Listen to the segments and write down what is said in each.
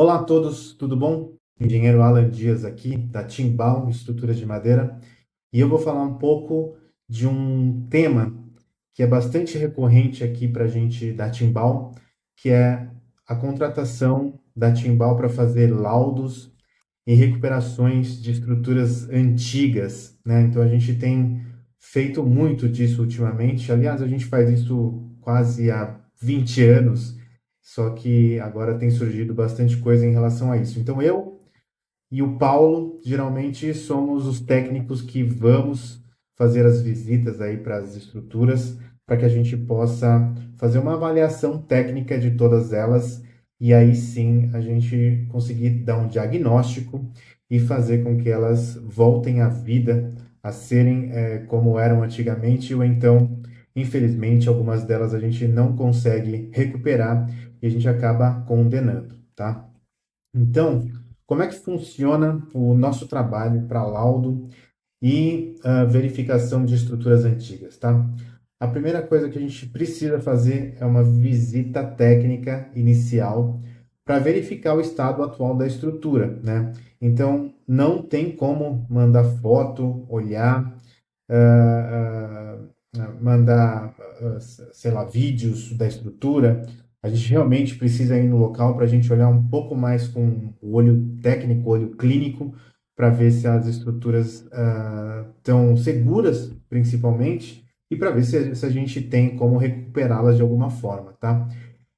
Olá a todos, tudo bom? Engenheiro Alan Dias aqui, da Timbal Estruturas de Madeira, e eu vou falar um pouco de um tema que é bastante recorrente aqui para a gente da Timbal, que é a contratação da Timbal para fazer laudos e recuperações de estruturas antigas, né? Então a gente tem feito muito disso ultimamente. Aliás, a gente faz isso quase há 20 anos, só que agora tem surgido bastante coisa em relação a isso. Então eu e o Paulo geralmente somos os técnicos que vamos fazer as visitas aí para as estruturas, para que a gente possa fazer uma avaliação técnica de todas elas e aí sim a gente conseguir dar um diagnóstico e fazer com que elas voltem à vida, a serem como eram antigamente, ou então, infelizmente, algumas delas a gente não consegue recuperar e a gente acaba condenando, tá? Então, como é que funciona o nosso trabalho para laudo e verificação de estruturas antigas, tá? A primeira coisa que a gente precisa fazer é uma visita técnica inicial para verificar o estado atual da estrutura, né? Então, não tem como mandar foto, olhar, ah, mandar, sei lá, vídeos da estrutura. A gente realmente precisa ir no local para a gente olhar um pouco mais com o olho técnico, o olho clínico, para ver se as estruturas estão seguras, principalmente, e para ver se a gente tem como recuperá-las de alguma forma, tá?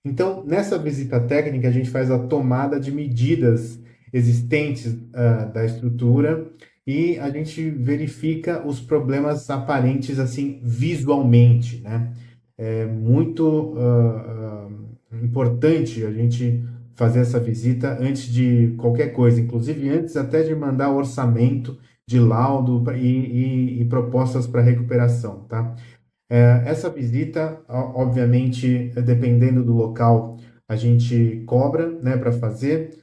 Então, nessa visita técnica, a gente faz a tomada de medidas existentes da estrutura e a gente verifica os problemas aparentes assim visualmente, né? É muito importante a gente fazer essa visita antes de qualquer coisa, inclusive antes até de mandar orçamento de laudo e propostas para recuperação, tá? Essa visita, obviamente, dependendo do local, a gente cobra, né, para fazer.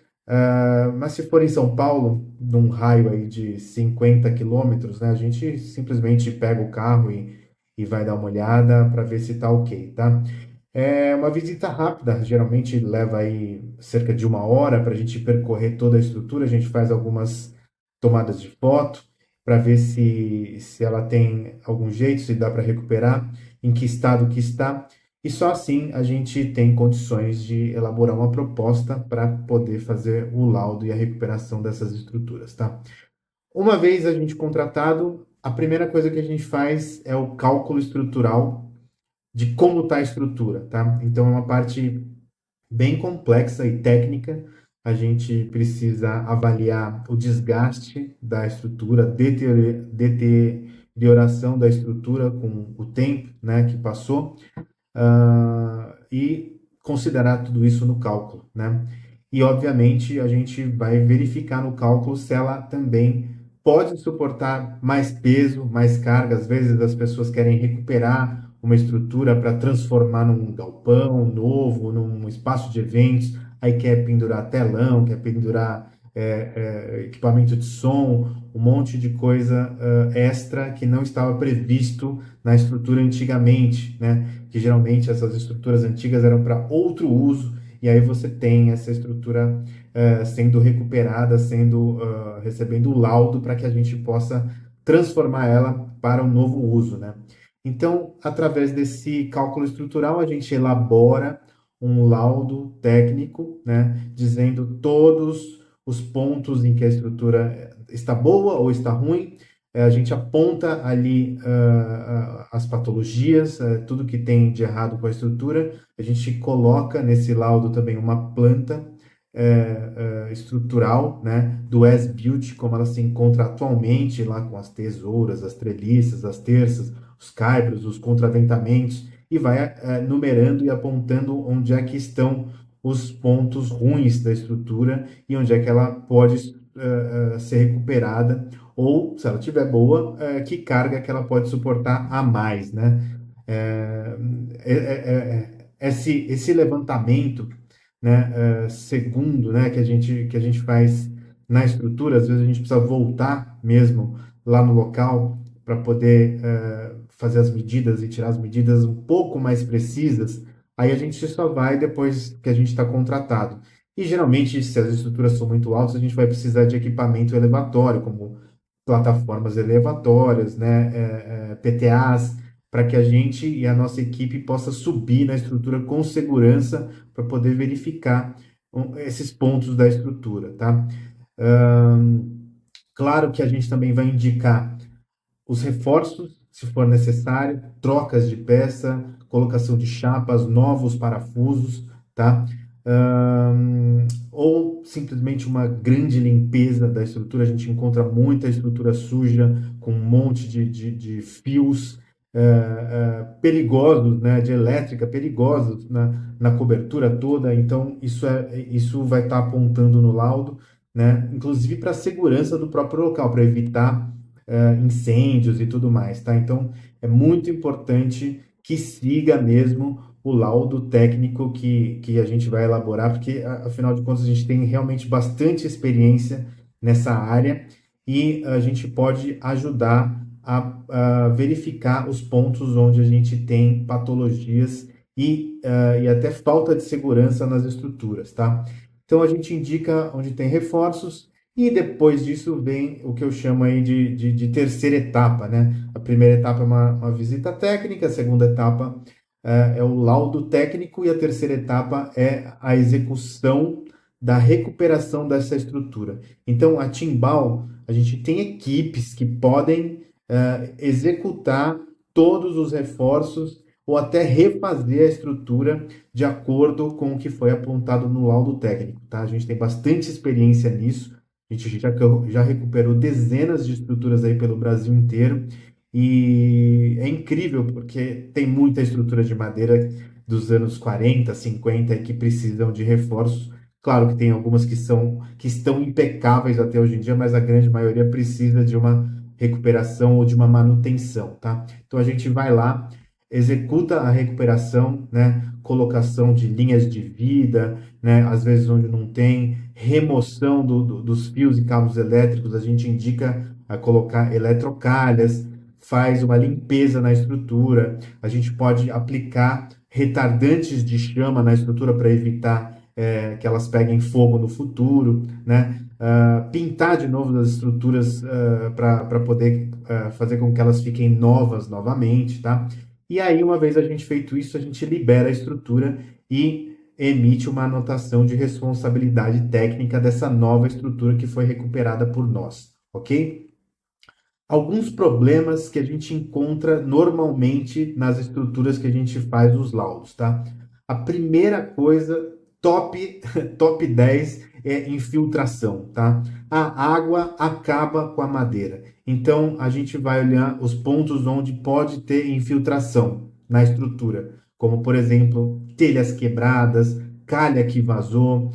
Mas se for em São Paulo, num raio aí de 50 quilômetros, né, a gente simplesmente pega o carro e vai dar uma olhada para ver se está ok, tá? É uma visita rápida, geralmente leva aí cerca de uma hora para a gente percorrer toda a estrutura. A gente faz algumas tomadas de foto para ver se ela tem algum jeito, se dá para recuperar, em que estado que está. E só assim a gente tem condições de elaborar uma proposta para poder fazer o laudo e a recuperação dessas estruturas, tá? Uma vez a gente contratado, a primeira coisa que a gente faz é o cálculo estrutural de como está a estrutura, tá? Então é uma parte bem complexa e técnica. A gente precisa avaliar o desgaste da estrutura, deterioração da estrutura com o tempo, né, que passou, e considerar tudo isso no cálculo, né? E obviamente a gente vai verificar no cálculo se ela também pode suportar mais peso, mais carga. Às vezes as pessoas querem recuperar uma estrutura para transformar num galpão novo, num espaço de eventos, aí quer pendurar telão, quer pendurar equipamento de som, um monte de coisa extra que não estava previsto na estrutura antigamente, né? Que geralmente essas estruturas antigas eram para outro uso, e aí você tem essa estrutura sendo recuperada, recebendo o laudo para que a gente possa transformar ela para um novo uso, né? Então, através desse cálculo estrutural, a gente elabora um laudo técnico, né, dizendo todos os pontos em que a estrutura está boa ou está ruim. A gente aponta ali as patologias, tudo que tem de errado com a estrutura. A gente coloca nesse laudo também uma planta estrutural, né, do as-built, como ela se encontra atualmente, lá com as tesouras, as treliças, as terças, os caibros, os contraventamentos, e vai numerando e apontando onde é que estão os pontos ruins da estrutura e onde é que ela pode ser recuperada, ou, se ela estiver boa, que carga que ela pode suportar a mais, né? É, esse levantamento, né, segundo, né, que a gente faz na estrutura, às vezes a gente precisa voltar mesmo lá no local para poder fazer as medidas e tirar as medidas um pouco mais precisas. Aí a gente só vai depois que a gente está contratado. E geralmente, se as estruturas são muito altas, a gente vai precisar de equipamento elevatório, como plataformas elevatórias, né, PTAs, para que a gente e a nossa equipe possa subir na estrutura com segurança para poder verificar esses pontos da estrutura, tá? Claro que a gente também vai indicar os reforços, se for necessário, trocas de peça, colocação de chapas, novos parafusos, tá? Ou simplesmente uma grande limpeza da estrutura. A gente encontra muita estrutura suja, com um monte de fios perigosos, né, de elétrica, perigosos na cobertura toda. Então, isso vai estar apontando no laudo, né, inclusive para a segurança do próprio local, para evitar incêndios e tudo mais, tá? Então, é muito importante que siga mesmo o laudo técnico que a gente vai elaborar, porque, afinal de contas, a gente tem realmente bastante experiência nessa área e a gente pode ajudar a verificar os pontos onde a gente tem patologias e até falta de segurança nas estruturas, tá? Então, a gente indica onde tem reforços e depois disso vem o que eu chamo aí de terceira etapa, né? A primeira etapa é uma visita técnica, a segunda etapa é o laudo técnico e a terceira etapa é a execução da recuperação dessa estrutura. Então, a Timbal, a gente tem equipes que podem executar todos os reforços ou até refazer a estrutura de acordo com o que foi apontado no laudo técnico, tá? A gente tem bastante experiência nisso. A gente já recuperou dezenas de estruturas aí pelo Brasil inteiro e é incrível porque tem muita estrutura de madeira dos anos 40, 50 que precisam de reforços. Claro que tem algumas que estão impecáveis até hoje em dia, mas a grande maioria precisa de uma recuperação ou de uma manutenção, tá? Então a gente vai lá, executa a recuperação, né? Colocação de linhas de vida, né? Às vezes onde não tem, remoção dos fios e cabos elétricos, a gente indica a colocar eletrocalhas, faz uma limpeza na estrutura, a gente pode aplicar retardantes de chama na estrutura para evitar que elas peguem fogo no futuro, né? Pintar de novo as estruturas para poder fazer com que elas fiquem novas novamente, tá? E aí, uma vez a gente feito isso, a gente libera a estrutura e emite uma anotação de responsabilidade técnica dessa nova estrutura que foi recuperada por nós, ok? Alguns problemas que a gente encontra normalmente nas estruturas que a gente faz os laudos, tá? A primeira coisa, top 10 é infiltração, tá? A água acaba com a madeira. Então, a gente vai olhar os pontos onde pode ter infiltração na estrutura, como, por exemplo, telhas quebradas, calha que vazou,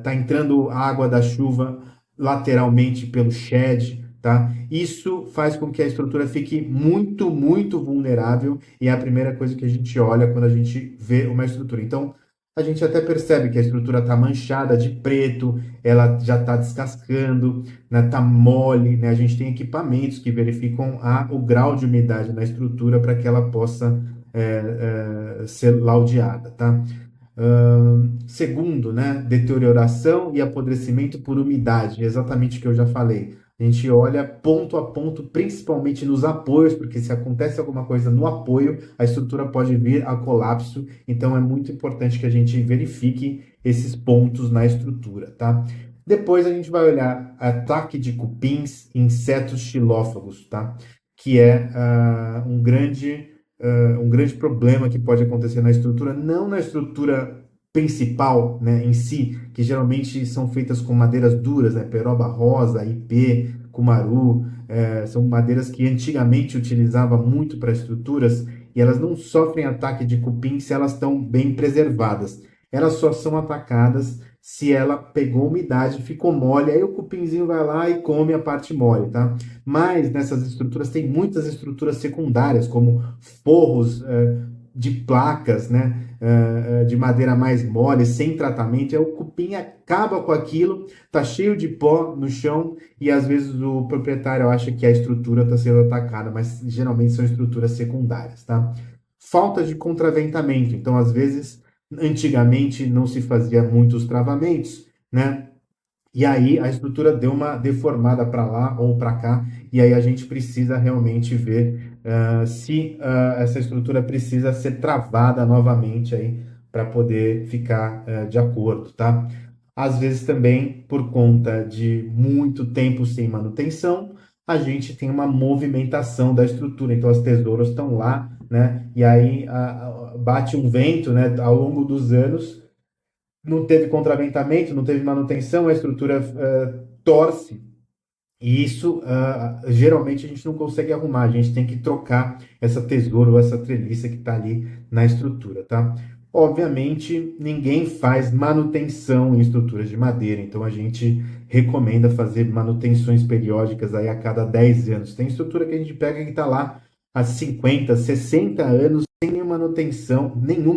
tá entrando água da chuva lateralmente pelo shed, tá? Isso faz com que a estrutura fique muito, muito vulnerável e é a primeira coisa que a gente olha quando a gente vê uma estrutura. Então, a gente até percebe que a estrutura está manchada de preto, ela já está descascando, né? Tá mole, né? A gente tem equipamentos que verificam o grau de umidade na estrutura para que ela possa ser laudeada, tá? Segundo, né, deterioração e apodrecimento por umidade, exatamente o que eu já falei. A gente olha ponto a ponto, principalmente nos apoios, porque se acontece alguma coisa no apoio, a estrutura pode vir a colapso. Então é muito importante que a gente verifique esses pontos na estrutura, tá? Depois a gente vai olhar ataque de cupins, insetos xilófagos, tá? Que é um grande problema que pode acontecer na estrutura, não na estrutura principal, né, em si, que geralmente são feitas com madeiras duras, né, peroba rosa, ipê, cumaru, são madeiras que antigamente utilizava muito para estruturas e elas não sofrem ataque de cupim se elas estão bem preservadas. Elas só são atacadas se ela pegou umidade, ficou mole, aí o cupinzinho vai lá e come a parte mole, tá? Mas nessas estruturas tem muitas estruturas secundárias, como forros de placas, né? De madeira mais mole, sem tratamento, aí o cupim acaba com aquilo, tá cheio de pó no chão e às vezes o proprietário acha que a estrutura está sendo atacada, mas geralmente são estruturas secundárias, tá? Falta de contraventamento, então às vezes Antigamente não se fazia muitos travamentos, né? E aí a estrutura deu uma deformada para lá ou para cá, e aí a gente precisa realmente ver se essa estrutura precisa ser travada novamente aí para poder ficar de acordo, tá? Às vezes também, por conta de muito tempo sem manutenção, a gente tem uma movimentação da estrutura, então as tesouras estão lá, né? E aí bate um vento, né, ao longo dos anos, não teve contraventamento, não teve manutenção, a estrutura torce. E isso, geralmente, a gente não consegue arrumar. A gente tem que trocar essa tesoura ou essa treliça que está ali na estrutura, tá? Obviamente, ninguém faz manutenção em estruturas de madeira, então a gente recomenda fazer manutenções periódicas aí a cada 10 anos. Tem estrutura que a gente pega que está lá há 50, 60 anos sem nenhuma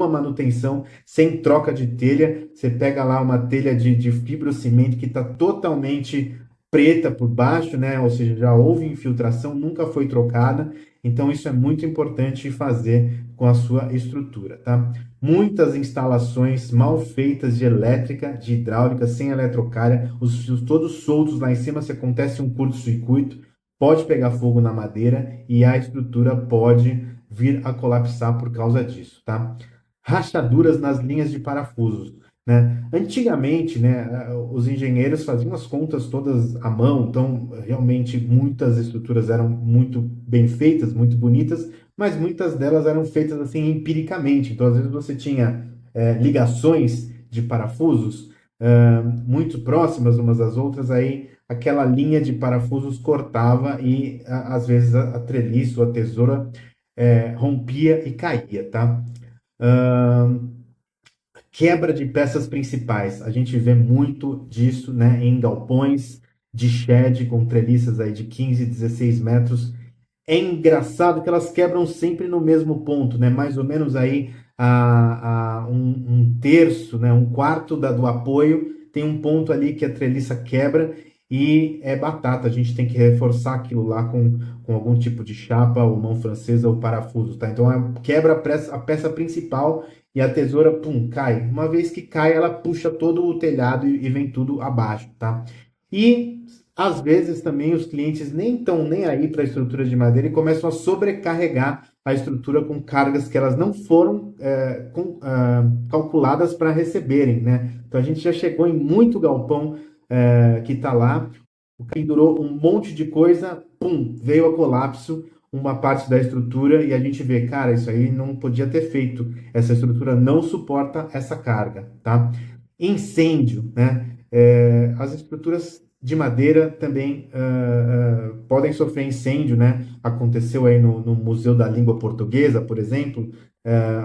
manutenção, sem troca de telha. Você pega lá uma telha de fibrocimento que está totalmente preta por baixo, né? Ou seja, já houve infiltração, nunca foi trocada. Então, isso é muito importante fazer com a sua estrutura, tá? Muitas instalações mal feitas de elétrica, de hidráulica, sem eletrocalha, os fios todos soltos lá em cima, se acontece um curto-circuito, pode pegar fogo na madeira e a estrutura pode vir a colapsar por causa disso, tá? Rachaduras nas linhas de parafusos, né? Antigamente, né, os engenheiros faziam as contas todas à mão, então realmente muitas estruturas eram muito bem feitas, muito bonitas, mas muitas delas eram feitas assim empiricamente. Então, às vezes você tinha ligações de parafusos muito próximas umas das outras, aí aquela linha de parafusos cortava e às vezes a treliça ou a tesoura rompia e caía, tá? Uh, Quebra de peças principais. A gente vê muito disso, né, em galpões de shed com treliças aí de 15, 16 metros. É engraçado que elas quebram sempre no mesmo ponto, né? Mais ou menos aí um terço, né? Um quarto do apoio tem um ponto ali que a treliça quebra e é batata. A gente tem que reforçar aquilo lá com algum tipo de chapa, ou mão francesa, ou parafuso, tá? Então quebra a peça principal e a tesoura, pum, cai. Uma vez que cai, ela puxa todo o telhado e vem tudo abaixo, tá? E às vezes também os clientes nem estão nem aí para a estrutura de madeira e começam a sobrecarregar a estrutura com cargas que elas não foram calculadas para receberem, né? Então a gente já chegou em muito galpão que está lá, pendurou um monte de coisa, pum, veio a colapso, uma parte da estrutura e a gente vê, cara, isso aí não podia ter feito, essa estrutura não suporta essa carga, tá? Incêndio, né? As estruturas de madeira também podem sofrer incêndio, né? Aconteceu aí no Museu da Língua Portuguesa, por exemplo,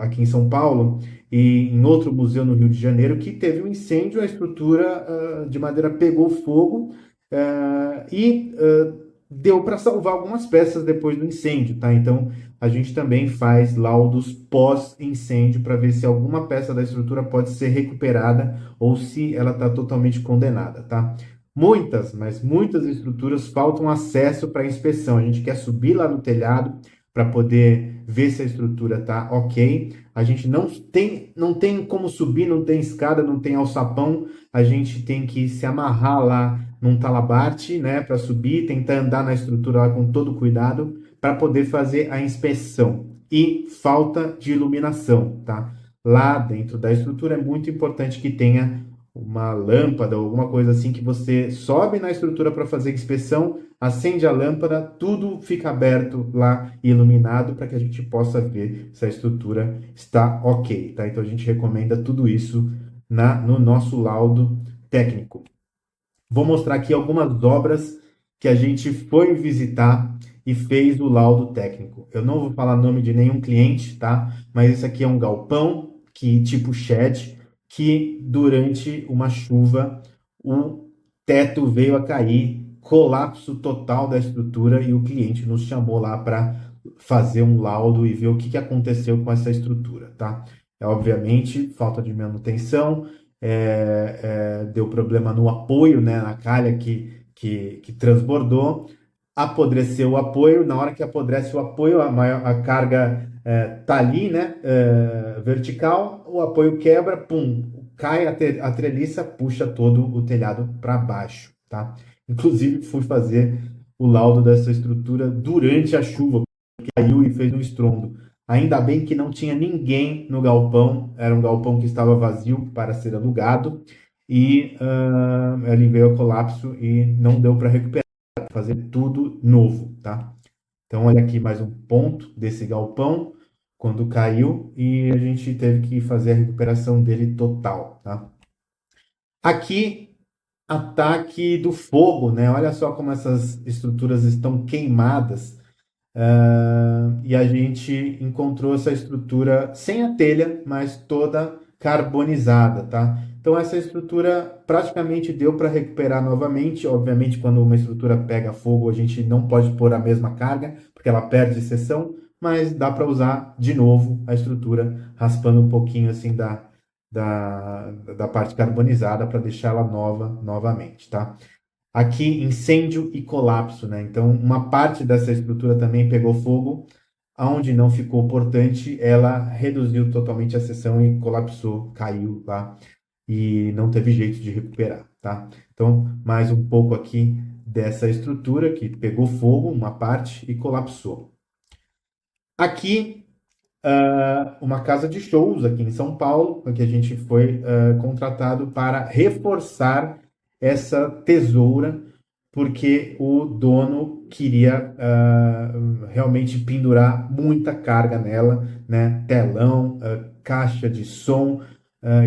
aqui em São Paulo, e em outro museu no Rio de Janeiro, que teve um incêndio, a estrutura de madeira pegou fogo deu para salvar algumas peças depois do incêndio, tá? Então a gente também faz laudos pós-incêndio para ver se alguma peça da estrutura pode ser recuperada ou se ela está totalmente condenada, tá? Muitas, mas muitas estruturas faltam acesso para inspeção. A gente quer subir lá no telhado para poder ver se a estrutura está ok. A gente não tem como subir, não tem escada, não tem alçapão. A gente tem que se amarrar lá num talabarte, né, para subir, tentar andar na estrutura lá com todo cuidado para poder fazer a inspeção. E falta de iluminação, tá? Lá dentro da estrutura é muito importante que tenha uma lâmpada ou alguma coisa assim que você sobe na estrutura para fazer a inspeção, acende a lâmpada, tudo fica aberto lá e iluminado para que a gente possa ver se a estrutura está ok, tá? Então a gente recomenda tudo isso no nosso laudo técnico. Vou mostrar aqui algumas obras que a gente foi visitar e fez o laudo técnico. Eu não vou falar nome de nenhum cliente, tá? Mas esse aqui é um galpão que tipo shed, que durante uma chuva o teto veio a cair, colapso total da estrutura e o cliente nos chamou lá para fazer um laudo e ver o que aconteceu com essa estrutura, tá? Obviamente, falta de manutenção, deu problema no apoio, né, na calha que transbordou, apodreceu o apoio. Na hora que apodrece o apoio, a carga tá ali, né, vertical, o apoio quebra, pum, cai a treliça, puxa todo o telhado para baixo, tá? Inclusive, fui fazer o laudo dessa estrutura durante a chuva, porque caiu e fez um estrondo. Ainda bem que não tinha ninguém no galpão, era um galpão que estava vazio para ser alugado, e ele veio a colapso e não deu para recuperar, fazer tudo novo, tá? Então, olha aqui mais um ponto desse galpão, quando caiu, e a gente teve que fazer a recuperação dele total, tá? Aqui, ataque do fogo, né? Olha só como essas estruturas estão queimadas. E a gente encontrou essa estrutura sem a telha, mas toda carbonizada, tá? Então essa estrutura praticamente deu para recuperar novamente. Obviamente, quando uma estrutura pega fogo, a gente não pode pôr a mesma carga, porque ela perde seção, mas dá para usar de novo a estrutura, raspando um pouquinho assim da parte carbonizada para deixá-la nova novamente, tá? Aqui, incêndio e colapso, né? Então, uma parte dessa estrutura também pegou fogo, aonde não ficou portante, ela reduziu totalmente a seção e colapsou, caiu lá e não teve jeito de recuperar, tá? Então, mais um pouco aqui dessa estrutura que pegou fogo, uma parte, e colapsou. Aqui, uma casa de shows aqui em São Paulo, que a gente foi contratado para reforçar essa tesoura, porque o dono queria realmente pendurar muita carga nela, né? Telão, caixa de som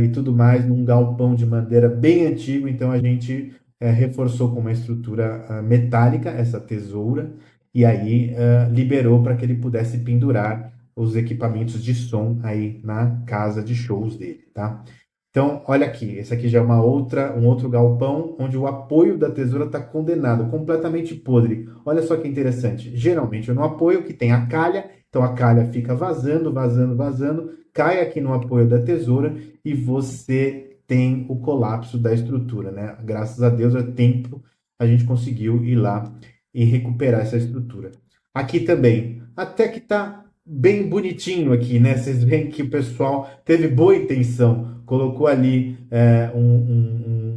e tudo mais, num galpão de madeira bem antigo. Então a gente reforçou com uma estrutura metálica essa tesoura e aí liberou para que ele pudesse pendurar os equipamentos de som aí na casa de shows dele, tá? Então, olha aqui, esse aqui já é um outro galpão, onde o apoio da tesoura está condenado, completamente podre. Olha só que interessante. Geralmente no apoio que tem a calha, então a calha fica vazando, vazando, vazando, cai aqui no apoio da tesoura e você tem o colapso da estrutura, né? Graças a Deus, a tempo a gente conseguiu ir lá e recuperar essa estrutura. Aqui também, até que tá bem bonitinho aqui, né? Vocês veem que o pessoal teve boa intenção, colocou ali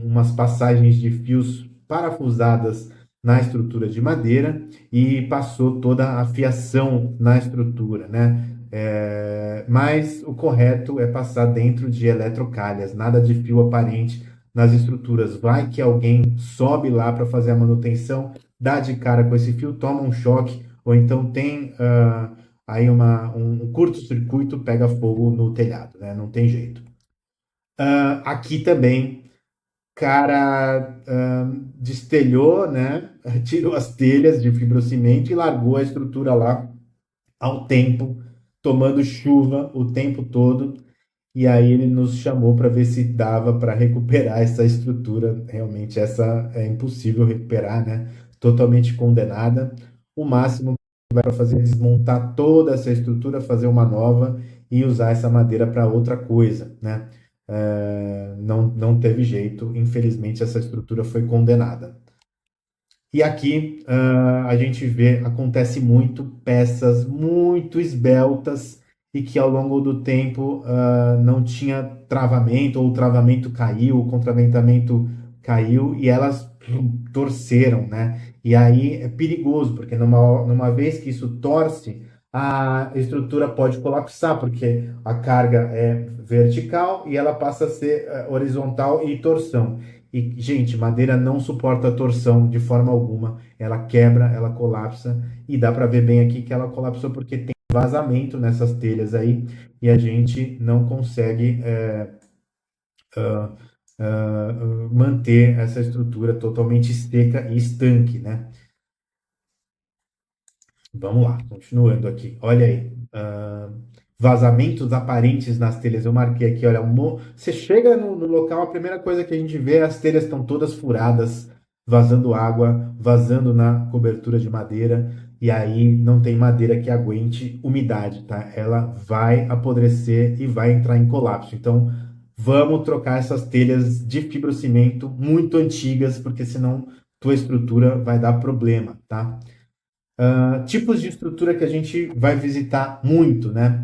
umas passagens de fios parafusadas na estrutura de madeira e passou toda a fiação na estrutura, né? Mas o correto é passar dentro de eletrocalhas, nada de fio aparente nas estruturas. Vai que alguém sobe lá para fazer a manutenção, dá de cara com esse fio, toma um choque, ou então tem aí um curto-circuito, pega fogo no telhado, né? Não tem jeito. Aqui também, cara destelhou, né? Tirou as telhas de fibrocimento e largou a estrutura lá ao tempo, tomando chuva o tempo todo. E aí ele nos chamou para ver se dava para recuperar essa estrutura. Realmente essa é impossível recuperar, né? Totalmente condenada. O máximo que vai para fazer é desmontar toda essa estrutura, fazer uma nova e usar essa madeira para outra coisa, né? Não teve jeito, infelizmente essa estrutura foi condenada. E aqui a gente vê, acontece muito, peças muito esbeltas e que ao longo do tempo não tinha travamento, ou o travamento caiu, o contraventamento caiu e elas torceram, né? E aí é perigoso, porque numa vez que isso torce, a estrutura pode colapsar, porque a carga é vertical e ela passa a ser horizontal e torção. E, gente, madeira não suporta torção de forma alguma. Ela quebra, ela colapsa. E dá para ver bem aqui que ela colapsou porque tem vazamento nessas telhas aí. E a gente não consegue manter essa estrutura totalmente seca e estanque, né? Vamos lá, continuando aqui. Olha aí. Vazamentos aparentes nas telhas. Eu marquei aqui, olha, você chega no local, a primeira coisa que a gente vê, as telhas estão todas furadas, vazando água, vazando na cobertura de madeira, e aí não tem madeira que aguente umidade, tá? Ela vai apodrecer e vai entrar em colapso. Então, vamos trocar essas telhas de fibrocimento muito antigas, porque senão tua estrutura vai dar problema, tá? Tipos de estrutura que a gente vai visitar muito, né?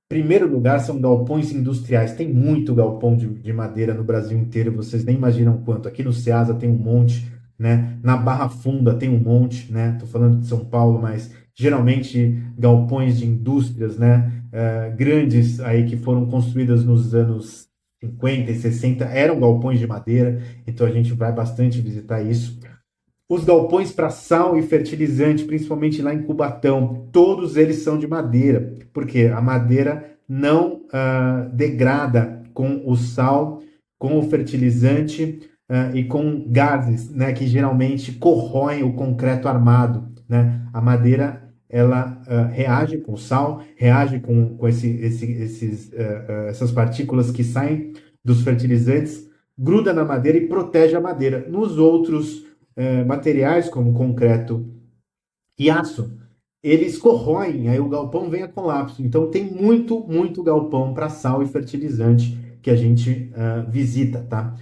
Primeiro lugar são galpões industriais. Tem muito galpão de madeira no Brasil inteiro, vocês nem imaginam quanto. Aqui no Ceasa tem um monte, né? Na Barra Funda tem um monte, né? Tô falando de São Paulo, mas geralmente galpões de indústrias, né? Grandes aí que foram construídas nos anos 50 e 60 eram galpões de madeira, então a gente vai bastante visitar isso. Os galpões para sal e fertilizante, principalmente lá em Cubatão, todos eles são de madeira, porque a madeira não degrada com o sal, com o fertilizante e com gases, né, que geralmente corroem o concreto armado, né? A madeira ela reage com o sal, reage com essas partículas que saem dos fertilizantes, gruda na madeira e protege a madeira. Nos outros materiais como concreto e aço, eles corroem, aí o galpão vem a colapso. Então tem muito, muito galpão para sal e fertilizante que a gente visita, tá?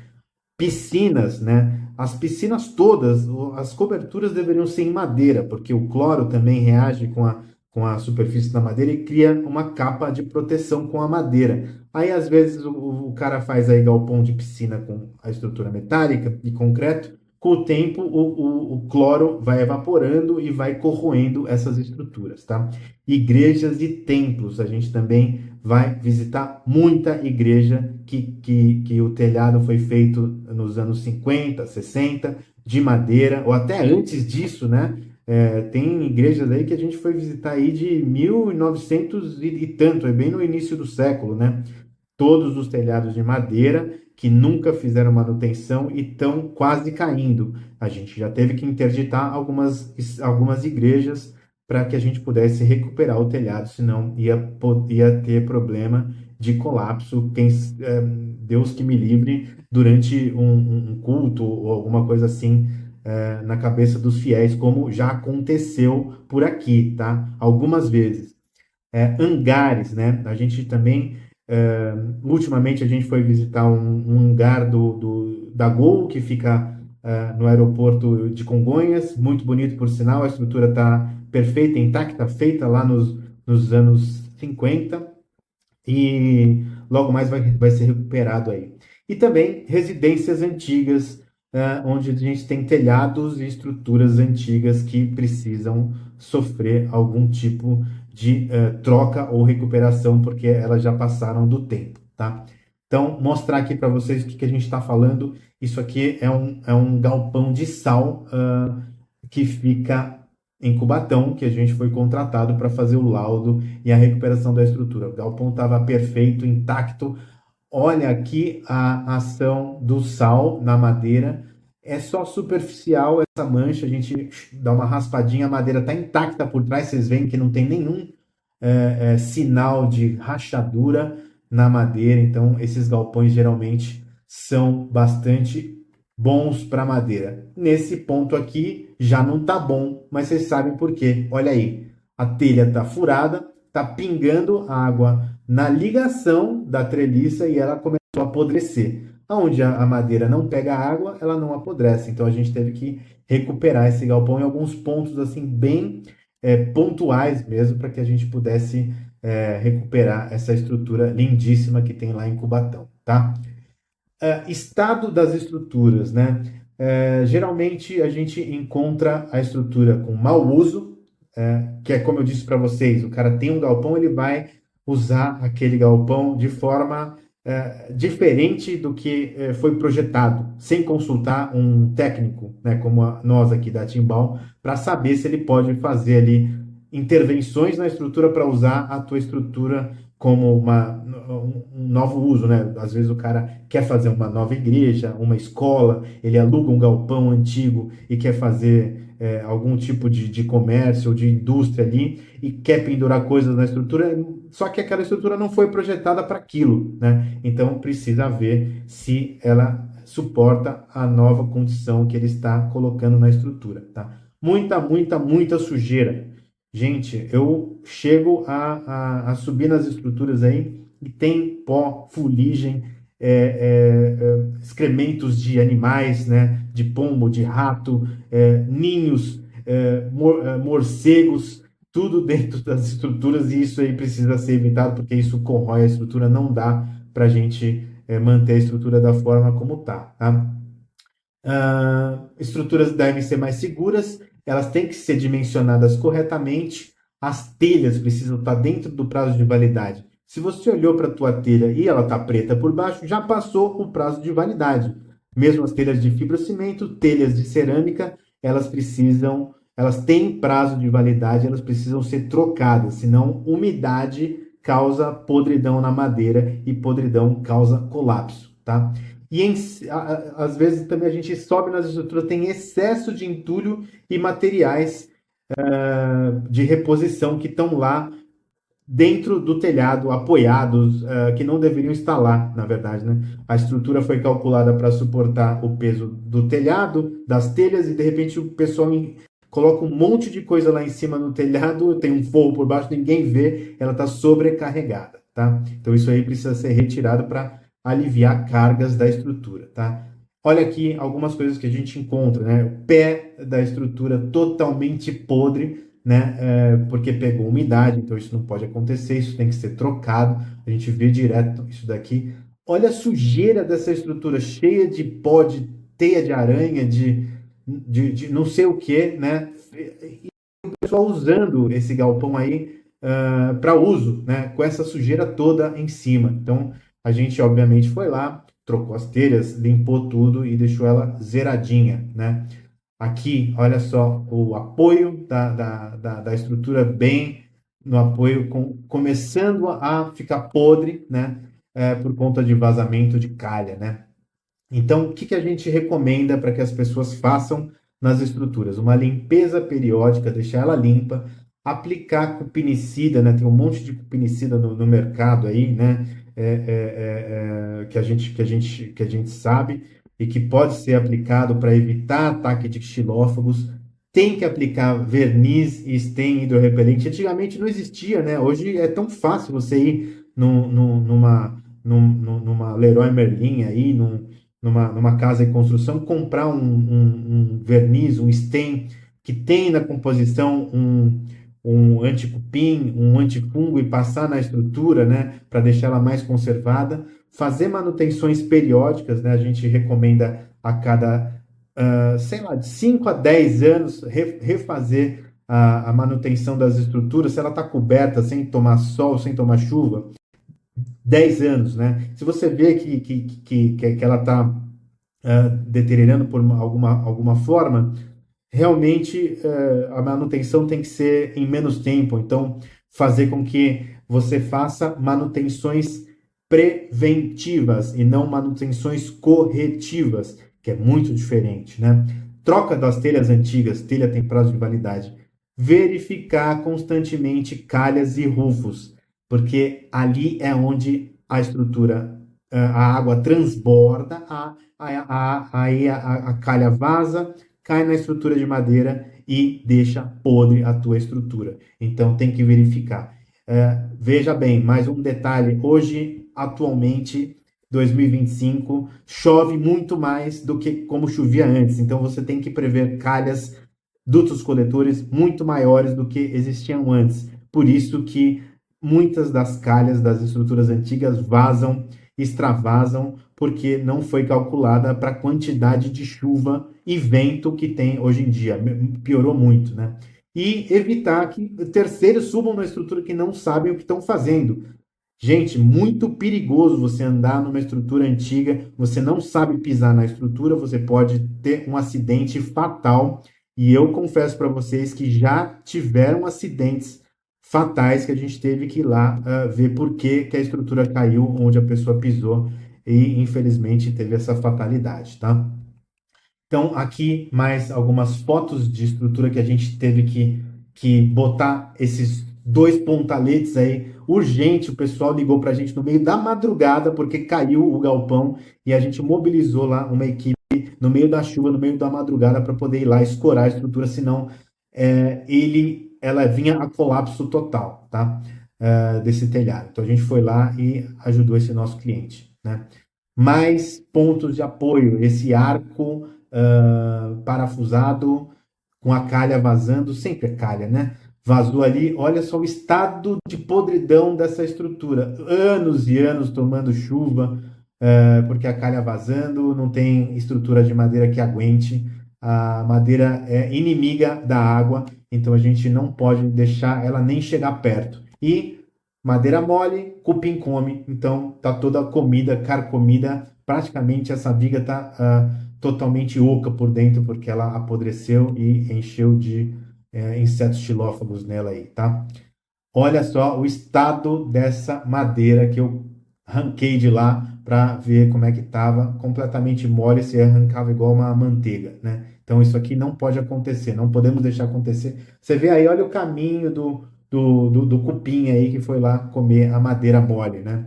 Piscinas, né? As piscinas todas, as coberturas deveriam ser em madeira, porque o cloro também reage com a superfície da madeira e cria uma capa de proteção com a madeira. Aí, às vezes, o cara faz aí galpão de piscina com a estrutura metálica e concreto. Com o tempo, o cloro vai evaporando e vai corroendo essas estruturas, tá? Igrejas e templos, a gente também vai visitar muita igreja que o telhado foi feito nos anos 50, 60, de madeira, ou até antes disso, né? Tem igrejas aí que a gente foi visitar aí de 1900 e tanto, é bem no início do século, né? Todos os telhados de madeira que nunca fizeram manutenção e estão quase caindo. A gente já teve que interditar algumas igrejas para que a gente pudesse recuperar o telhado, senão ia ter problema de colapso. Deus que me livre durante um culto ou alguma coisa assim na cabeça dos fiéis, como já aconteceu por aqui, tá? Algumas vezes. Hangares, né? A gente também ultimamente a gente foi visitar um hangar da Gol, que fica no aeroporto de Congonhas, muito bonito por sinal, a estrutura está perfeita, intacta, feita lá nos anos 50 e logo mais vai ser recuperado aí. E também residências antigas, onde a gente tem telhados e estruturas antigas que precisam sofrer algum tipo de troca ou recuperação, porque elas já passaram do tempo, tá? Então, mostrar aqui para vocês o que a gente está falando. Isso aqui é um galpão de sal que fica em Cubatão, que a gente foi contratado para fazer o laudo e a recuperação da estrutura. O galpão estava perfeito, intacto. Olha aqui a ação do sal na madeira. É só superficial essa mancha, a gente dá uma raspadinha, a madeira está intacta por trás, vocês veem que não tem nenhum sinal de rachadura na madeira, então esses galpões geralmente são bastante bons para madeira. Nesse ponto aqui já não está bom, mas vocês sabem por quê. Olha aí, a telha está furada, está pingando água na ligação da treliça e ela começou a apodrecer. Onde a madeira não pega água, ela não apodrece. Então a gente teve que recuperar esse galpão em alguns pontos assim bem pontuais mesmo, para que a gente pudesse recuperar essa estrutura lindíssima que tem lá em Cubatão, tá? Estado das estruturas, né? Geralmente a gente encontra a estrutura com mau uso, que é como eu disse para vocês, o cara tem um galpão, ele vai usar aquele galpão de forma diferente do que foi projetado, sem consultar um técnico, né, como nós aqui da Timbal, para saber se ele pode fazer ali intervenções na estrutura para usar a tua estrutura como um novo uso, né? Às vezes o cara quer fazer uma nova igreja, uma escola, ele aluga um galpão antigo e quer fazer algum tipo de comércio ou de indústria ali e quer pendurar coisas na estrutura, só que aquela estrutura não foi projetada para aquilo, né? Então precisa ver se ela suporta a nova condição que ele está colocando na estrutura, tá? Muita, muita, muita sujeira. Gente, eu chego a subir nas estruturas aí e tem pó, fuligem, excrementos de animais, né? De pombo, de rato, ninhos, morcegos, tudo dentro das estruturas, e isso aí precisa ser evitado, porque isso corrói a estrutura, não dá para a gente manter a estrutura da forma como está, tá? Estruturas devem ser mais seguras, elas têm que ser dimensionadas corretamente, as telhas precisam estar dentro do prazo de validade. Se você olhou para a tua telha e ela está preta por baixo, já passou o prazo de validade. Mesmo as telhas de fibrocimento, telhas de cerâmica, elas têm prazo de validade, elas precisam ser trocadas, senão umidade causa podridão na madeira e podridão causa colapso, tá? E às vezes também a gente sobe nas estruturas, tem excesso de entulho e materiais de reposição que estão lá dentro do telhado, apoiados, que não deveriam estar lá, na verdade, né? A estrutura foi calculada para suportar o peso do telhado, das telhas, e de repente o pessoal coloca um monte de coisa lá em cima no telhado, tem um forro por baixo, ninguém vê, ela está sobrecarregada, tá? Então isso aí precisa ser retirado para aliviar cargas da estrutura, tá? Olha aqui algumas coisas que a gente encontra, né? O pé da estrutura totalmente podre, né? Porque pegou umidade, então isso não pode acontecer, isso tem que ser trocado. A gente vê direto isso daqui. Olha a sujeira dessa estrutura, cheia de pó, de teia de aranha, de não sei o que, né? E o pessoal usando esse galpão aí para uso, né? Com essa sujeira toda em cima. Então a gente obviamente foi lá, trocou as telhas, limpou tudo e deixou ela zeradinha, né? Aqui, olha só, o apoio da estrutura bem no apoio, começando a ficar podre, né? Por conta de vazamento de calha, né? Então, o que a gente recomenda para que as pessoas façam nas estruturas? Uma limpeza periódica, deixar ela limpa, aplicar cupinicida, né? Tem um monte de cupinicida no mercado aí, né? Que a gente sabe e que pode ser aplicado para evitar ataque de xilófagos. Tem que aplicar verniz e stem hidrorrepelente. Antigamente não existia, né? Hoje é tão fácil você ir numa Leroy Merlin aí, numa casa em construção, comprar um verniz, um stain, que tem na composição um anticupim, um antifungo, e passar na estrutura, né, para deixar ela mais conservada. Fazer manutenções periódicas, né, a gente recomenda a cada, sei lá, de 5 a 10 anos, refazer a manutenção das estruturas, se ela está coberta, sem tomar sol, sem tomar chuva, 10 anos, né? Se você vê que ela está deteriorando por alguma forma, realmente a manutenção tem que ser em menos tempo. Então, fazer com que você faça manutenções preventivas e não manutenções corretivas, que é muito diferente, né? Troca das telhas antigas, telha tem prazo de validade. Verificar constantemente calhas e rufos, porque ali é onde a estrutura, a água transborda, aí a calha vaza, cai na estrutura de madeira e deixa podre a tua estrutura. Então tem que verificar. Veja bem, mais um detalhe: hoje, atualmente, 2025, chove muito mais do que como chovia antes. Então você tem que prever calhas, dutos coletores muito maiores do que existiam antes. Por isso que muitas das calhas das estruturas antigas vazam, extravasam, porque não foi calculada para a quantidade de chuva e vento que tem hoje em dia. Piorou muito, né? E evitar que terceiros subam na estrutura que não sabem o que estão fazendo. Gente, muito perigoso você andar numa estrutura antiga, você não sabe pisar na estrutura, você pode ter um acidente fatal. E eu confesso para vocês que já tiveram acidentes fatais que a gente teve que ir lá ver por que a estrutura caiu onde a pessoa pisou e infelizmente teve essa fatalidade, tá? Então, aqui mais algumas fotos de estrutura que a gente teve que botar esses dois pontaletes aí, urgente. O pessoal ligou para a gente no meio da madrugada porque caiu o galpão e a gente mobilizou lá uma equipe no meio da chuva, no meio da madrugada, para poder ir lá escorar a estrutura, senão ela vinha a colapso total, tá? Desse telhado. Então a gente foi lá e ajudou esse nosso cliente, né? Mais pontos de apoio, esse arco parafusado com a calha vazando, sempre é calha, né? vazou ali. Olha só o estado de podridão dessa estrutura. Anos e anos tomando chuva, porque a calha vazando, não tem estrutura de madeira que aguente. A madeira é inimiga da água, então a gente não pode deixar ela nem chegar perto. E madeira mole, cupim come, então tá toda comida, carcomida, praticamente essa viga tá totalmente oca por dentro, porque ela apodreceu e encheu de insetos xilófagos nela aí, tá? Olha só o estado dessa madeira que eu arranquei de lá para ver como é que estava, completamente mole, se arrancava igual uma manteiga, né? Então isso aqui não pode acontecer, não podemos deixar acontecer. Você vê aí, olha o caminho do cupim aí que foi lá comer a madeira mole, né?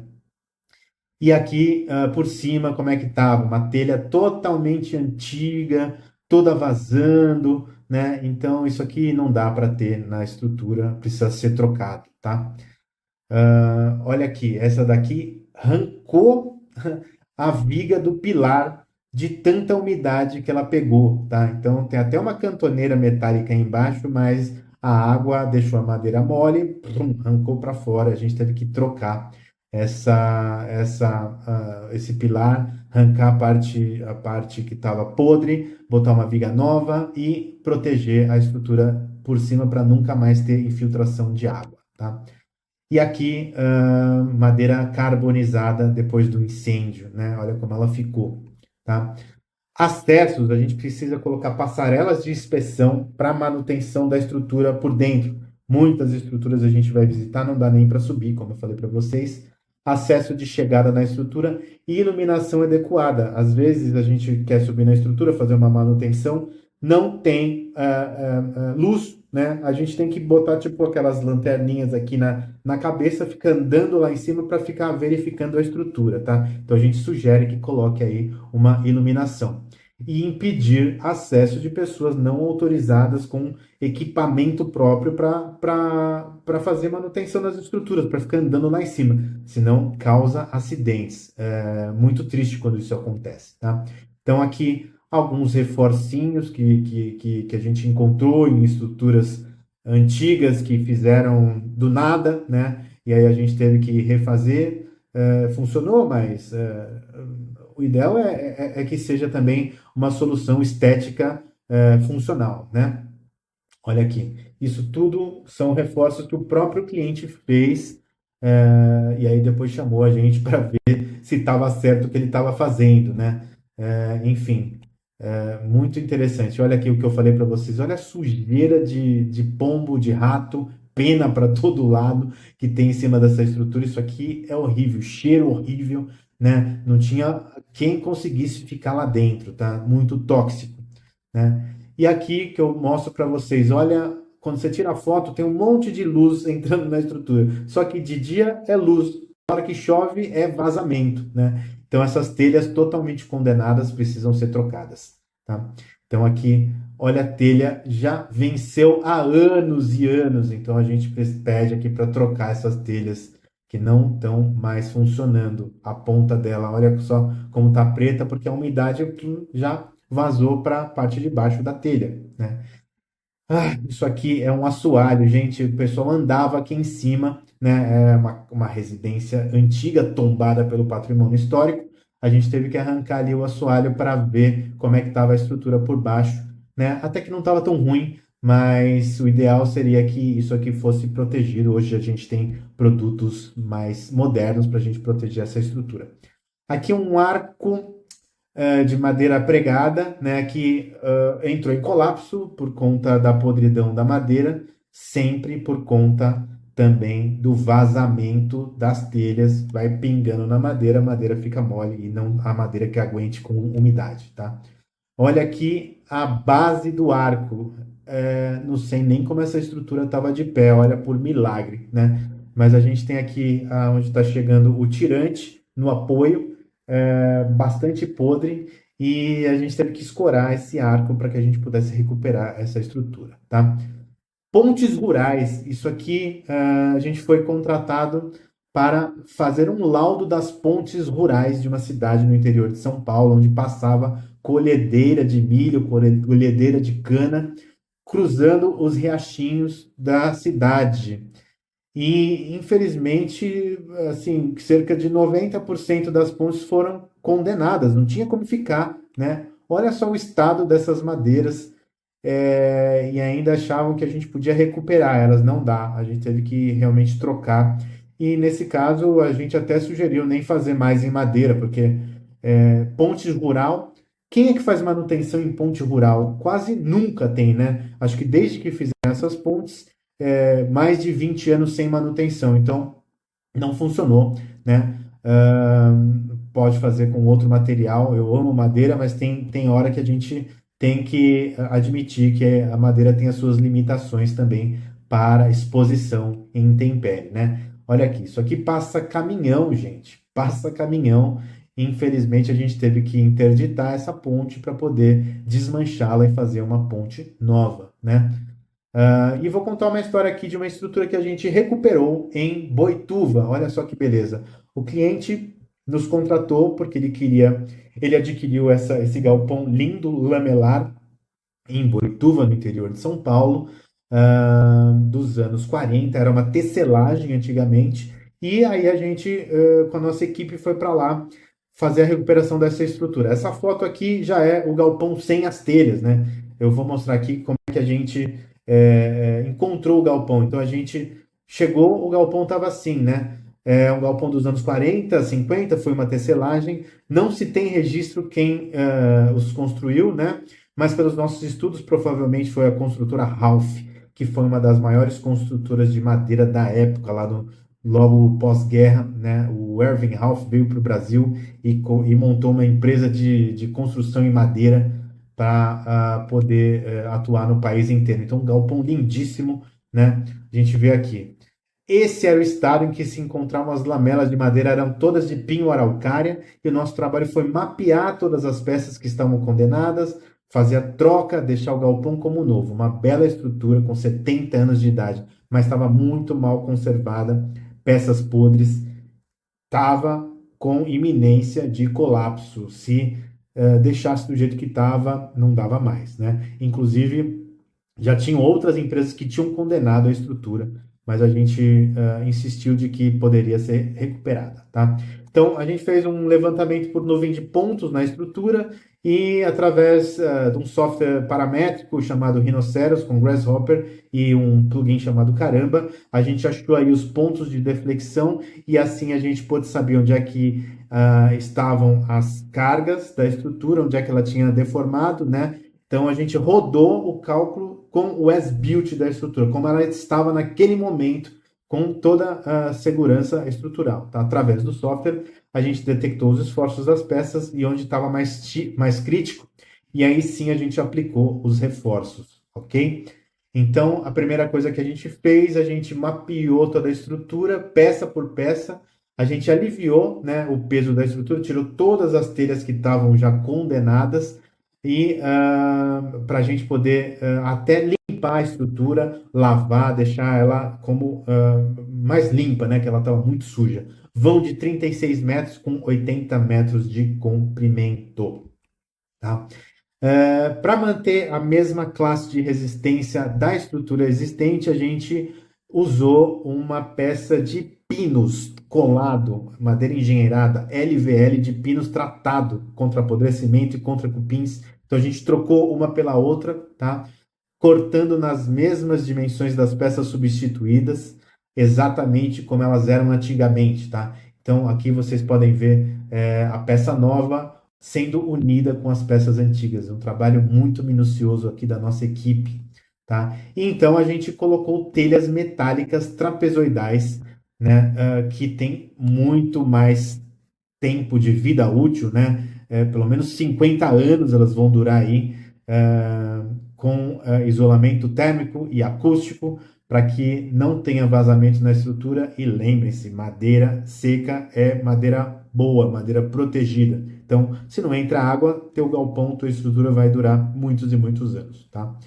E aqui por cima, como é que estava? Uma telha totalmente antiga, toda vazando, né? Então isso aqui não dá para ter na estrutura, precisa ser trocado, tá? Olha aqui, essa daqui arrancou a viga do pilar de tanta umidade que ela pegou, tá? Então tem até uma cantoneira metálica aí embaixo, mas a água deixou a madeira mole, arrancou para fora. A gente teve que trocar esse pilar, arrancar a parte que estava podre, botar uma viga nova e proteger a estrutura por cima para nunca mais ter infiltração de água, tá? E aqui, madeira carbonizada depois do incêndio, né? Olha como ela ficou, tá? Acessos, a gente precisa colocar passarelas de inspeção para manutenção da estrutura por dentro. Muitas estruturas a gente vai visitar, não dá nem para subir, como eu falei para vocês. Acesso de chegada na estrutura e iluminação adequada. Às vezes a gente quer subir na estrutura, fazer uma manutenção, não tem luz, né? A gente tem que botar tipo aquelas lanterninhas aqui na cabeça, fica andando lá em cima para ficar verificando a estrutura, tá? Então a gente sugere que coloque aí uma iluminação e impedir acesso de pessoas não autorizadas com equipamento próprio para fazer manutenção das estruturas, para ficar andando lá em cima, senão causa acidentes. É muito triste quando isso acontece, tá? Então aqui alguns reforcinhos que a gente encontrou em estruturas antigas que fizeram do nada, né? E aí a gente teve que refazer. Funcionou, mas o ideal é que seja também uma solução estética funcional, né? Olha aqui, isso tudo são reforços que o próprio cliente fez e aí depois chamou a gente para ver se estava certo o que ele estava fazendo, né? Enfim, muito interessante. Olha aqui o que eu falei para vocês. Olha a sujeira de pombo, de rato, pena para todo lado que tem em cima dessa estrutura. Isso aqui é horrível, cheiro horrível, né? Não tinha quem conseguisse ficar lá dentro, tá? Muito tóxico, né? E aqui que eu mostro para vocês, olha, quando você tira a foto, tem um monte de luz entrando na estrutura. Só que de dia é luz, na hora que chove é vazamento, né? Então essas telhas totalmente condenadas precisam ser trocadas, tá? Então aqui, olha, a telha já venceu há anos e anos, então a gente pede aqui para trocar essas telhas que não estão mais funcionando. A ponta dela, olha só como tá preta, porque a umidade já vazou para a parte de baixo da telha, né? Isso aqui é um assoalho, gente. O pessoal andava aqui em cima, né? É uma residência antiga tombada pelo patrimônio histórico. A gente teve que arrancar ali o assoalho para ver como é que estava a estrutura por baixo, né? Até que não estava tão ruim, mas o ideal seria que isso aqui fosse protegido. Hoje a gente tem produtos mais modernos para a gente proteger essa estrutura. Aqui um arco de madeira pregada, né, que entrou em colapso por conta da podridão da madeira, sempre por conta também do vazamento das telhas, vai pingando na madeira, a madeira fica mole e não a madeira que aguente com umidade, tá? Olha aqui a base do arco, não sei nem como essa estrutura estava de pé, olha, por milagre, né? Mas a gente tem aqui onde está chegando o tirante no apoio, bastante podre, e a gente teve que escorar esse arco para que a gente pudesse recuperar essa estrutura, tá? Pontes rurais, isso aqui a gente foi contratado para fazer um laudo das pontes rurais de uma cidade no interior de São Paulo, onde passava colhedeira de milho, colhedeira de cana, cruzando os riachinhos da cidade. E, infelizmente, assim, cerca de 90% das pontes foram condenadas, não tinha como ficar, né? Olha só o estado dessas madeiras, e ainda achavam que a gente podia recuperar elas, não dá, a gente teve que realmente trocar. E nesse caso, a gente até sugeriu nem fazer mais em madeira, porque ponte rural, quem é que faz manutenção em ponte rural? Quase nunca tem, né? Acho que desde que fizeram essas pontes, mais de 20 anos sem manutenção, então não funcionou, né? Pode fazer com outro material. Eu amo madeira, mas tem hora que a gente tem que admitir que a madeira tem as suas limitações também para exposição em intempérie, né? Olha aqui, isso aqui passa caminhão, gente, passa caminhão. Infelizmente, a gente teve que interditar essa ponte para poder desmanchá-la e fazer uma ponte nova, né? E vou contar uma história aqui de uma estrutura que a gente recuperou em Boituva. Olha só que beleza. O cliente nos contratou porque ele adquiriu esse galpão lindo, lamelar, em Boituva, no interior de São Paulo, dos anos 40. Era uma tecelagem antigamente. E aí a gente, com a nossa equipe, foi para lá fazer a recuperação dessa estrutura. Essa foto aqui já é o galpão sem as telhas, né? Eu vou mostrar aqui como é que a gente encontrou o galpão. Então a gente chegou, o galpão estava assim, né? É um galpão dos anos 40, 50, foi uma tecelagem. Não se tem registro quem os construiu, né? Mas pelos nossos estudos, provavelmente foi a construtora Ralph, que foi uma das maiores construtoras de madeira da época, logo pós-guerra, né? O Erwin Ralph veio para o Brasil e montou uma empresa de construção em madeira para poder atuar no país inteiro. Então, um galpão lindíssimo, né? A gente vê aqui. Esse era o estado em que se encontravam as lamelas de madeira, eram todas de pinho araucária, e o nosso trabalho foi mapear todas as peças que estavam condenadas, fazer a troca, deixar o galpão como novo. Uma bela estrutura com 70 anos de idade, mas estava muito mal conservada, peças podres, estava com iminência de colapso. Se deixasse do jeito que estava, não dava mais, né? Inclusive, já tinham outras empresas que tinham condenado a estrutura, mas a gente insistiu de que poderia ser recuperada, tá? Então, a gente fez um levantamento por nuvem de pontos na estrutura e, através de um software paramétrico chamado Rhinoceros, com Grasshopper e um plugin chamado Caramba, a gente achou aí os pontos de deflexão e assim a gente pôde saber onde é que estavam as cargas da estrutura, onde é que ela tinha deformado, né? Então a gente rodou o cálculo com o as-built da estrutura, como ela estava naquele momento, com toda a segurança estrutural. Tá? Através do software, a gente detectou os esforços das peças e onde estava mais crítico, e aí sim a gente aplicou os reforços, ok? Então, a primeira coisa que a gente fez, a gente mapeou toda a estrutura, peça por peça, a gente aliviou, né, o peso da estrutura, tirou todas as telhas que estavam já condenadas, e para a gente poder até limpar a estrutura, lavar, deixar ela como mais limpa, né? Que ela estava muito suja. Vão de 36 metros com 80 metros de comprimento. Tá? Para manter a mesma classe de resistência da estrutura existente, a gente usou uma peça de pinos colado, madeira engenheirada, LVL de pinos tratado contra apodrecimento e contra cupins. Então a gente trocou uma pela outra, tá? Cortando nas mesmas dimensões das peças substituídas, exatamente como elas eram antigamente, tá? Então aqui vocês podem ver a peça nova sendo unida com as peças antigas. Um trabalho muito minucioso aqui da nossa equipe, tá? E então a gente colocou telhas metálicas trapezoidais, né, que tem muito mais tempo de vida útil, né? Pelo menos 50 anos elas vão durar aí, com isolamento térmico e acústico, para que não tenha vazamento na estrutura. E lembrem-se, madeira seca é madeira boa, madeira protegida. Então, se não entra água, teu galpão, tua estrutura vai durar muitos e muitos anos, tá?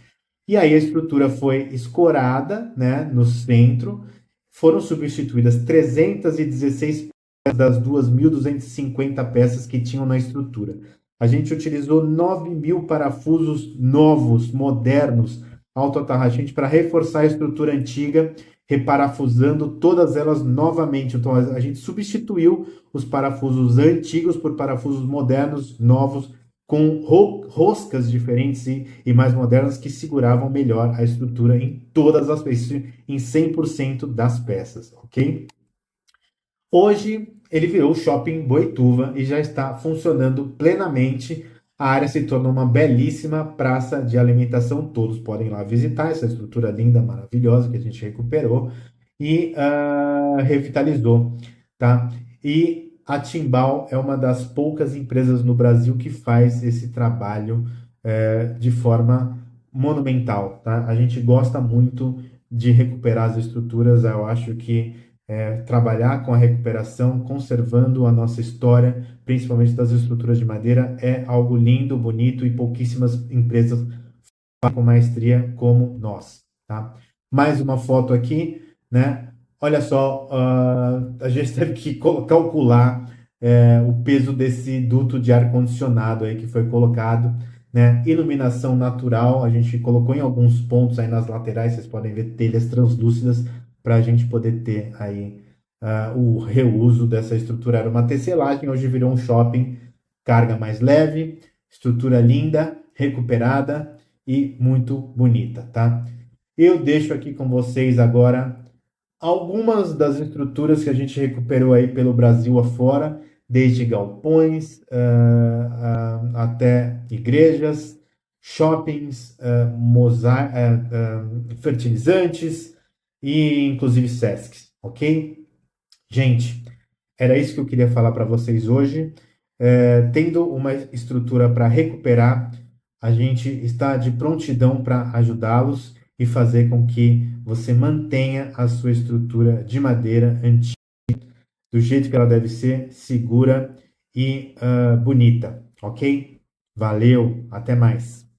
E aí a estrutura foi escorada, né, no centro, foram substituídas 316 peças das 2.250 peças que tinham na estrutura. A gente utilizou 9.000 parafusos novos, modernos, autoatarrachante para reforçar a estrutura antiga, reparafusando todas elas novamente. Então, a gente substituiu os parafusos antigos por parafusos modernos, novos, com roscas diferentes e mais modernas que seguravam melhor a estrutura em todas as peças, em 100% das peças, ok? Hoje ele virou o Shopping Boituva e já está funcionando plenamente. A área se tornou uma belíssima praça de alimentação. Todos podem ir lá visitar essa estrutura linda, maravilhosa que a gente recuperou e revitalizou, tá? E a Timbal é uma das poucas empresas no Brasil que faz esse trabalho de forma monumental, tá? A gente gosta muito de recuperar as estruturas. Eu acho que trabalhar com a recuperação, conservando a nossa história, principalmente das estruturas de madeira, é algo lindo, bonito e pouquíssimas empresas fazem com maestria como nós, tá? Mais uma foto aqui, né? Olha só, a gente teve que calcular o peso desse duto de ar-condicionado aí que foi colocado, né? Iluminação natural, a gente colocou em alguns pontos aí nas laterais, vocês podem ver telhas translúcidas para a gente poder ter aí o reuso dessa estrutura. Era uma tecelagem, hoje virou um shopping, carga mais leve, estrutura linda, recuperada e muito bonita, tá? Eu deixo aqui com vocês agora algumas das estruturas que a gente recuperou aí pelo Brasil afora, desde galpões até igrejas, shoppings, fertilizantes e inclusive SESCs, ok? Gente, era isso que eu queria falar para vocês hoje. Tendo uma estrutura para recuperar, a gente está de prontidão para ajudá-los e fazer com que você mantenha a sua estrutura de madeira antiga, do jeito que ela deve ser, segura e bonita, ok? Valeu, até mais!